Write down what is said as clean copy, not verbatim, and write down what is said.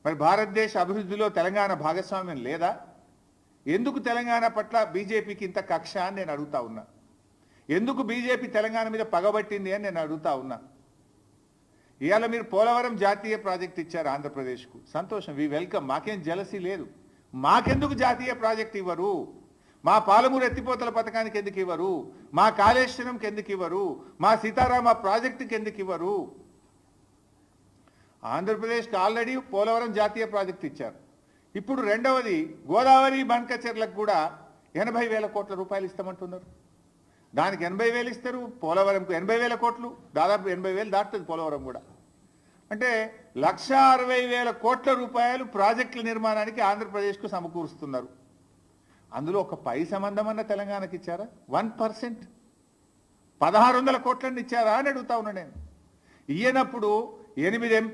మరి భారతదేశ అభివృద్ధిలో తెలంగాణ భాగస్వామ్యం లేదా? ఎందుకు తెలంగాణ పట్ల బీజేపీకి ఇంత కక్ష అని నేను అడుగుతా ఉన్నా. ఎందుకు బీజేపీ తెలంగాణ మీద పగబట్టింది అని నేను అడుగుతా ఉన్నా. ఇవాళ మీరు పోలవరం జాతీయ ప్రాజెక్ట్ ఇచ్చారు ఆంధ్రప్రదేశ్కు, సంతోషం, వి వెల్కమ్, మాకేం జలసీ లేదు. మాకెందుకు జాతీయ ప్రాజెక్ట్ ఇవ్వరు? మా పాలమూరు ఎత్తిపోతల పథకానికి ఎందుకు ఇవ్వరు? మా కాళేశ్వరంకి ఎందుకు ఇవ్వరు? మా సీతారామ ప్రాజెక్టుకి ఎందుకు ఇవ్వరు? ఆంధ్రప్రదేశ్కి ఆల్రెడీ పోలవరం జాతీయ ప్రాజెక్ట్ ఇచ్చారు. ఇప్పుడు రెండవది గోదావరి బండ్కచెర్లకు కూడా 80,000 కోట్ల రూపాయలు ఇస్తామంటున్నారు. దానికి 80,000 ఇస్తారు, పోలవరంకు 80,000 కోట్లు, దాదాపు 80,000 దాటుతుంది పోలవరం కూడా. అంటే 1,60,000 కోట్ల రూపాయలు ప్రాజెక్టుల నిర్మాణానికి ఆంధ్రప్రదేశ్కు సమకూరుస్తున్నారు. అందులో ఒక పై సంబంధమన్న తెలంగాణకి ఇచ్చారా? 1%, 1,600 కోట్లని ఇచ్చారా అని అడుగుతా ఉన్నా నేను. ఇయ్యనప్పుడు 8 ఎంపీ